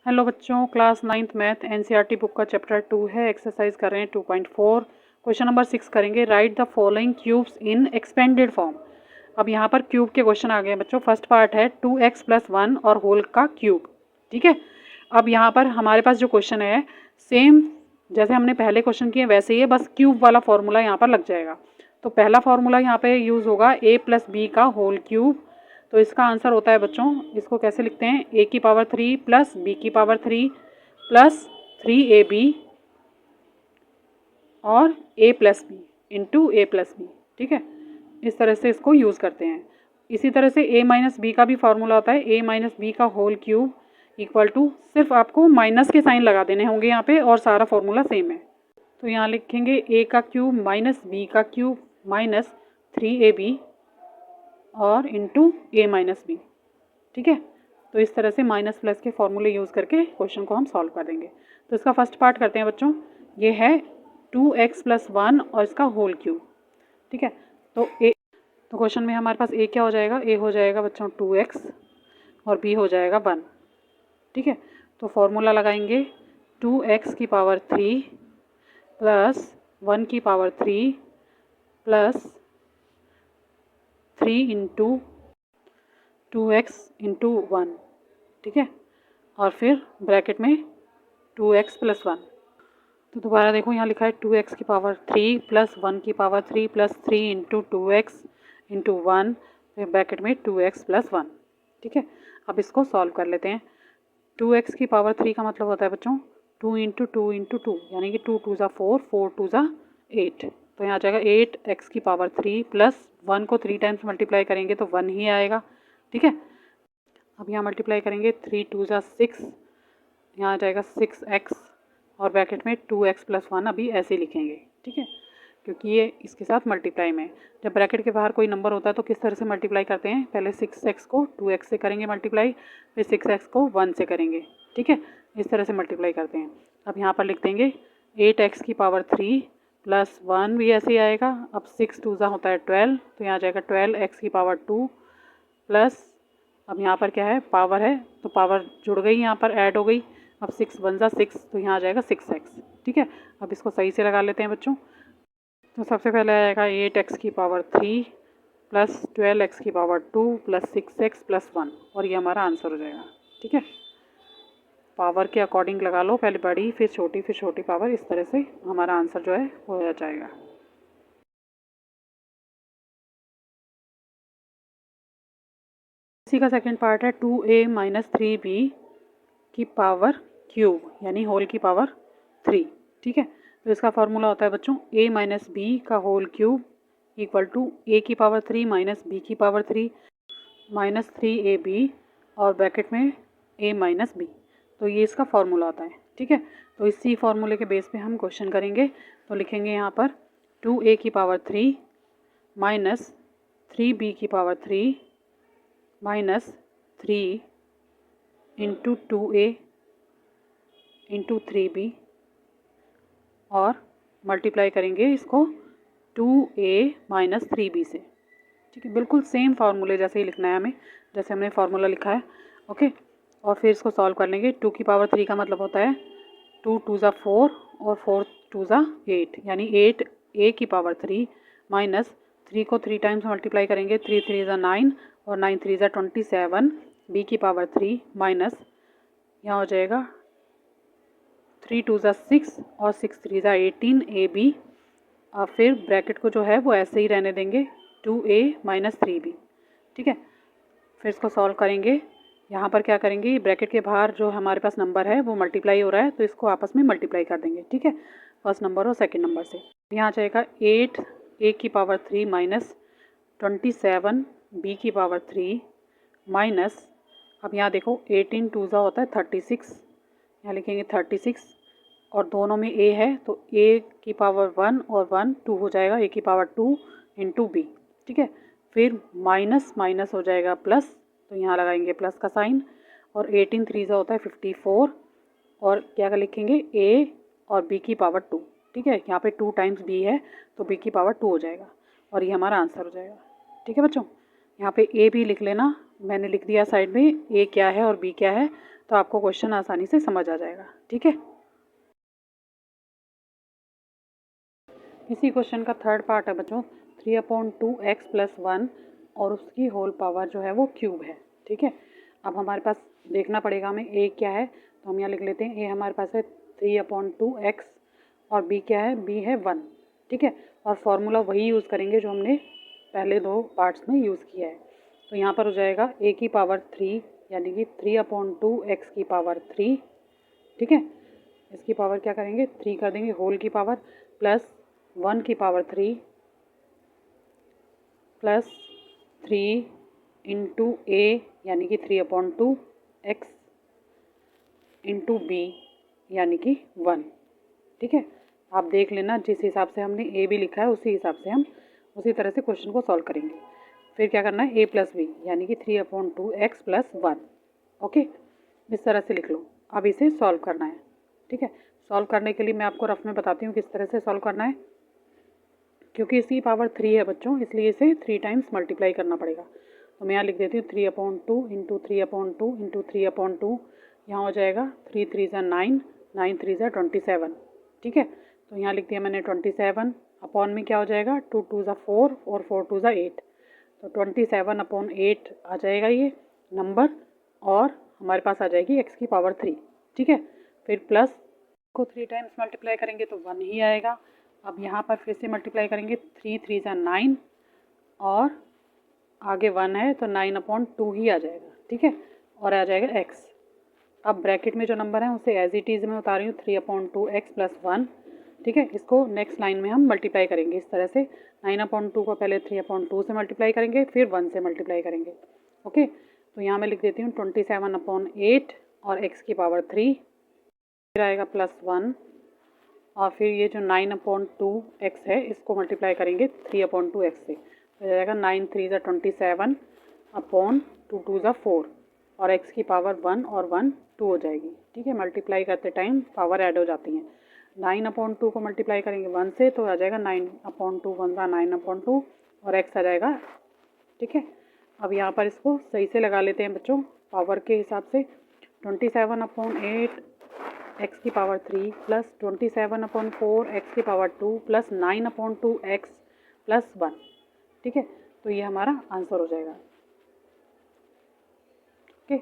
Hello बच्चों, class 9th math NCERT book का chapter 2 है। एक्सरसाइज कर रहे हैं 2.4। क्वेश्चन नंबर 6 करेंगे। Right the following cubes in expanded form. अब यहाँ पर क्यूब के क्वेश्चन आ गए बच्चों। फर्स्ट पार्ट है 2x + 1 और होल का क्यूब। ठीक है, अब यहाँ पर हमारे पास जो क्वेश्चन है सेम जैसे हमने पहले क्वेश्चन किए वैसे ही है, बस क्यूब वाला फॉर्मूला यहाँ पर लग जाएगा। तो पहला फॉर्मूला यहाँ पे यूज़ होगा a + b का होल क्यूब। तो इसका आंसर होता है बच्चों, इसको कैसे लिखते हैं, a की पावर 3 + b की पावर 3 + 3ab और a + b into a + b। ठीक है, इस तरह से इसको यूज़ करते हैं। इसी तरह से a - b का भी फॉर्मूला होता है a - b का होल क्यूब इक्वल टू, सिर्फ आपको माइनस के साइन लगा देने होंगे यहाँ पे और सारा फॉर्मूला सेम है। तो यहाँ लिखेंगे a का क्यूब - b का क्यूब माइनस 3ab और इंटू a - b। ठीक है, तो इस तरह से माइनस प्लस के फॉर्मूले यूज़ करके क्वेश्चन को हम सॉल्व कर देंगे। तो इसका फर्स्ट पार्ट करते हैं बच्चों। ये है 2x + 1 और इसका होल क्यूब। ठीक है, तो क्वेश्चन में हमारे पास a क्या हो जाएगा, a हो जाएगा बच्चों 2x और b हो जाएगा 1। ठीक है, तो फॉर्मूला लगाएंगे 2x की पावर 3 + 1 की पावर 3 + 3 इंटू 2x इंटू 1। ठीक है, और फिर ब्रैकेट में 2x + 1। तो दोबारा देखो, यहाँ लिखा है 2x की पावर 3 + 1 की पावर 3 + 3 इंटू 2x इंटू 1, फिर ब्रैकेट में 2x + 1। ठीक है, अब इसको सॉल्व कर लेते हैं। 2x की पावर 3 का मतलब होता है बच्चों 2 इंटू 2 इंटू 2, यानी कि 2 × 2 = 4, 4 × 2 = 8। तो यहाँ आ जाएगा 8x की पावर 3 + 1 को 3 टाइम्स मल्टीप्लाई करेंगे तो 1 ही आएगा। ठीक है, अब यहाँ मल्टीप्लाई करेंगे 3 × 2 = 6, यहाँ आ जाएगा 6x और ब्रैकेट में 2x + 1 अभी ऐसे ही लिखेंगे। ठीक है, क्योंकि ये इसके साथ मल्टीप्लाई में, जब ब्रैकेट के बाहर कोई नंबर होता है तो किस तरह से मल्टीप्लाई करते हैं, पहले 6x को 2x से करेंगे मल्टीप्लाई, फिर 6x को 1 से करेंगे। ठीक है, इस तरह से मल्टीप्लाई करते हैं। अब यहाँ पर लिख देंगे 8x की पावर 3 + 1 भी ऐसे ही आएगा। अब 6 × 2 = होता है 12, तो यहाँ आ जाएगा 12x की पावर 2 प्लस, अब यहाँ पर क्या है, पावर है तो पावर जुड़ गई, यहाँ पर ऐड हो गई। अब 6 × 1 = 6, तो यहाँ आ जाएगा 6x। ठीक है, अब इसको सही से लगा लेते हैं बच्चों। तो सबसे पहले आएगा 8x की पावर 3 + 12x की पावर 2 + 6x + 1, और ये हमारा आंसर हो जाएगा। ठीक है, पावर के अकॉर्डिंग लगा लो, पहले बड़ी फिर छोटी पावर, इस तरह से हमारा आंसर जो है हो जाएगा। इसी का सेकंड पार्ट है 2a - 3b की पावर क्यूब, यानी होल की पावर 3। ठीक है, तो इसका फॉर्मूला होता है बच्चों a - b का whole cube equal to a की पावर 3 - b की पावर 3 - 3ab और ब्रैकेट में a - b। तो ये इसका फॉर्मूला होता है। ठीक है, तो इसी फॉर्मूले के बेस पे हम क्वेश्चन करेंगे। तो लिखेंगे यहाँ पर 2a की पावर 3 - 3b की power 3 - 3 into 2a into 3b और मल्टीप्लाई करेंगे इसको 2a - 3b से। ठीक है, बिल्कुल सेम फार्मूले जैसे ही लिखना है हमें, जैसे हमने फार्मूला लिखा है। ओके, और फिर इसको सॉल्व कर लेंगे। 2 की पावर 3 का मतलब होता है 2 × 2 = 4 और 4 × 2 = 8, यानी 8 a की पावर 3 माइनस 3 को 3 टाइम्स मल्टीप्लाई करेंगे, 3 × 3 = 9 और 9 × 3 = 27 b की पावर 3 माइनस, यहाँ हो जाएगा 3 × 2 = 6 और 6 × 3 = 18 ab। अब फिर ब्रैकेट को जो है वो ऐसे ही रहने देंगे 2a - 3b। ठीक है, फिर इसको सॉल्व करेंगे। यहाँ पर क्या करेंगे, ब्रैकेट के बाहर जो हमारे पास नंबर है वो मल्टीप्लाई हो रहा है, तो इसको आपस में मल्टीप्लाई कर देंगे। ठीक है, फर्स्ट नंबर और सेकंड नंबर से। यहाँ आ जाएगा 8 a की पावर 3 माइनस 27 b की पावर 3 माइनस, अब यहाँ देखो 18 × 2 = होता है 36, यहाँ लिखेंगे 36 और दोनों में a है तो a की पावर 1 और 1 2 हो जाएगा, a की पावर 2 इंटू b। ठीक है, फिर माइनस माइनस हो जाएगा प्लस, तो यहाँ लगाएंगे प्लस का साइन, और 18 × 3 = होता है 54 और क्या लिखेंगे a और b की पावर 2। ठीक है, यहाँ पे 2 टाइम्स b है तो b की पावर 2 हो जाएगा और ये हमारा आंसर हो जाएगा। ठीक है बच्चों, यहाँ पे ए भी लिख लेना, मैंने लिख दिया साइड में ए क्या है और बी क्या है, तो आपको क्वेश्चन आसानी से समझ आ जाएगा। ठीक है, इसी क्वेश्चन का थर्ड पार्ट है बच्चों 3/2x+1 और उसकी होल पावर जो है वो क्यूब है। ठीक है, अब हमारे पास देखना पड़ेगा हमें ए क्या है, तो हम यहाँ लिख लेते हैं ए हमारे पास है 3/2x और बी क्या है, बी है 1। ठीक है, और फॉर्मूला वही यूज़ करेंगे जो हमने पहले दो पार्ट्स में यूज़ किया है। तो यहाँ पर हो जाएगा ए की पावर 3 यानी कि 3/2x की पावर 3। ठीक है, इसकी पावर क्या करेंगे 3 कर देंगे होल की पावर, प्लस 1 की पावर 3 प्लस 3 इंटू ए यानी कि 3/2x इंटू बी यानी कि 1। ठीक है, आप देख लेना जिस हिसाब से हमने ए भी लिखा है उसी हिसाब से हम उसी तरह से क्वेश्चन को सॉल्व करेंगे। फिर क्या करना है ए प्लस बी यानी कि 3/2x+1। ओके, इस तरह से लिख लो। अब इसे सॉल्व करना है। ठीक है, सॉल्व करने के लिए मैं आपको रफ में बताती हूँ किस तरह से सॉल्व करना है। क्योंकि इसकी पावर 3 है बच्चों, इसलिए इसे 3 टाइम्स मल्टीप्लाई करना पड़ेगा। तो मैं यहाँ लिख देती हूँ 3/2 इंटू 3/2 इंटू 3/2, यहाँ हो जाएगा 3 3 ज़ा 9, 9 3 ज़ा 27। ठीक है, तो यहाँ लिख दिया मैंने 27, अपॉन में क्या हो जाएगा 2 2 ज़ा 4 और 4 2 ज़ा 8, तो 27/8 आ जाएगा ये नंबर, और हमारे पास आ जाएगी एक्स की पावर 3। ठीक है, फिर प्लस को 3 टाइम्स मल्टीप्लाई करेंगे तो 1 ही आएगा। अब यहाँ पर फिर से मल्टीप्लाई करेंगे 3 3 ज़ा 9 और आगे 1 है तो 9/2 ही आ जाएगा। ठीक है, और आ जाएगा x। अब ब्रैकेट में जो नंबर है उसे एज इट इज़ में उतार रही हूँ 3/2x+1। ठीक है, इसको नेक्स्ट लाइन में हम मल्टीप्लाई करेंगे इस तरह से 9/2 को पहले 3/2 से मल्टीप्लाई करेंगे फिर 1 से मल्टीप्लाई करेंगे। ओके, तो यहाँ मैं लिख देती हूँ 27/8 और x की पावर 3, फिर आएगा +1 और फिर ये जो 9/2x है इसको मल्टीप्लाई करेंगे 3/2x से, तो जाएगा 9 3 ज़ा 27 अपॉन 2 2 ज़ा 4 और x की पावर 1 और 1 2 हो जाएगी। ठीक है, मल्टीप्लाई करते टाइम पावर ऐड हो जाती हैं। 9/2 को मल्टीप्लाई करेंगे 1 से तो आ जाएगा 9/2 1 ज़ा 9/2 और x आ जाएगा। ठीक है, अब यहाँ पर इसको सही से लगा लेते हैं बच्चों पावर के हिसाब से। 27/8 x की पावर 3 प्लस 27/4 x की पावर 2 प्लस 9/2x प्लस 1। ठीक है, तो ये हमारा आंसर हो जाएगा। ओके,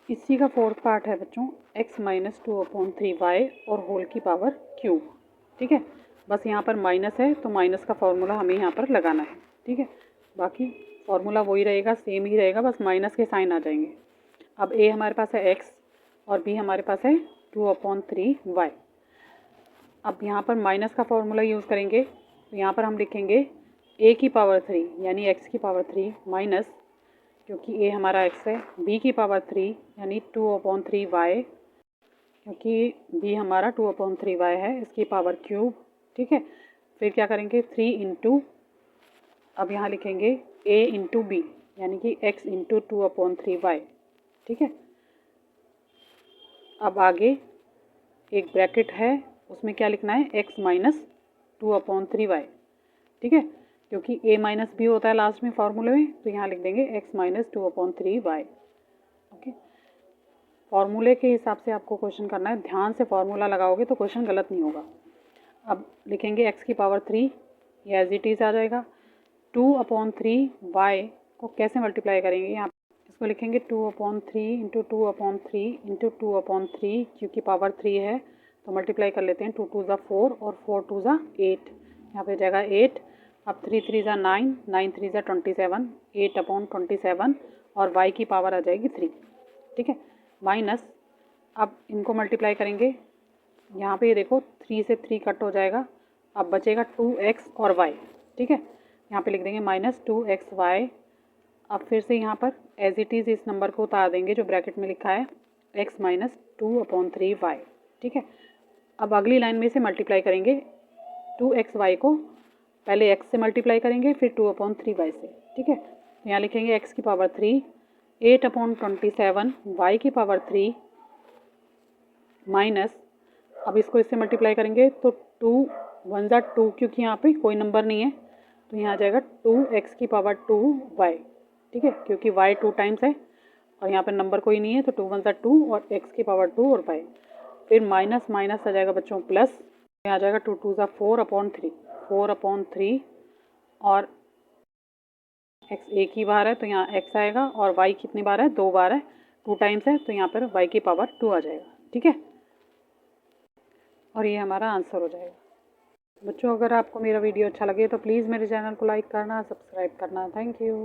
इसी का फोर्थ पार्ट है बच्चों x माइनस 2/3y और होल की पावर क्यूब। ठीक है, बस यहाँ पर माइनस है तो माइनस का फॉर्मूला हमें यहाँ पर लगाना है। ठीक है, बाकी फॉर्मूला वही रहेगा, सेम ही रहेगा, बस माइनस के साइन आ जाएंगे। अब a हमारे पास है x और b हमारे पास है 2/3y। अब यहाँ पर माइनस का फॉर्मूला यूज़ करेंगे तो यहाँ पर हम लिखेंगे a की पावर 3 यानी x की पावर 3 माइनस, क्योंकि a हमारा x है, b की पावर 3 यानी 2/3y, क्योंकि b हमारा 2/3y है, इसकी पावर क्यूब। ठीक है, फिर क्या करेंगे 3 इंटू, अब यहाँ लिखेंगे a इंटू बी यानी कि x इंटू 2/3y। ठीक है, अब आगे एक ब्रैकेट है उसमें क्या लिखना है x माइनस 2/3y। ठीक है, क्योंकि a माइनस बी होता है लास्ट में फार्मूले में, तो यहाँ लिख देंगे x माइनस 2/3y। ओके, फार्मूले के हिसाब से आपको क्वेश्चन करना है, ध्यान से फार्मूला लगाओगे तो क्वेश्चन गलत नहीं होगा। अब लिखेंगे x की पावर 3, ये एज इट इज़ आ जाएगा। 2/3y को कैसे मल्टीप्लाई करेंगे, यहाँ इसको लिखेंगे 2/3 इंटू 2/3 इंटू 2/3, क्योंकि पावर 3 है तो मल्टीप्लाई कर लेते हैं 2 2 ज़ा 4 और 4 2 ज़ा 8, यहाँ पे जाएगा 8। अब 3 3 ज़ा 9, 9 3 ज़ा 27, 8/27 और y की पावर आ जाएगी 3। ठीक है, माइनस, अब इनको मल्टीप्लाई करेंगे, यहाँ पे ये देखो 3 से 3 कट हो जाएगा, अब बचेगा 2x और y। ठीक है, यहाँ पे लिख देंगे माइनस 2xy। अब फिर से यहाँ पर एज इट इज़ इस नंबर को उतार देंगे जो ब्रैकेट में लिखा है x माइनस 2/3y। ठीक है, अब अगली लाइन में से मल्टीप्लाई करेंगे 2xy को, पहले x से मल्टीप्लाई करेंगे फिर 2/3y से। ठीक है, तो यहाँ लिखेंगे x की पावर 3, 8/27 y की पावर 3 माइनस, अब इसको इससे मल्टीप्लाई करेंगे तो 2 1 ज़ा 2, क्योंकि यहाँ पे कोई नंबर नहीं है तो यहाँ आ जाएगा 2x की पावर 2y, ठीक है, क्योंकि y 2 टाइम्स है और यहाँ पे नंबर कोई नहीं है तो 2 1 ज़ा 2 और x की पावर 2 और y। फिर माइनस माइनस आ जाएगा बच्चों प्लस, यहाँ आ जाएगा 2 2 ज़ा 4/3, 4/3 और x एक ही बार है तो यहाँ x आएगा और y कितनी बार है, 2 बार है, 2 टाइम्स है तो यहाँ पर y की पावर 2 आ जाएगा, ठीक है। और ये हमारा आंसर हो जाएगा। बच्चों अगर आपको मेरा वीडियो अच्छा लगे तो प्लीज़ मेरे चैनल को लाइक करना, सब्सक्राइब करना। Thank you.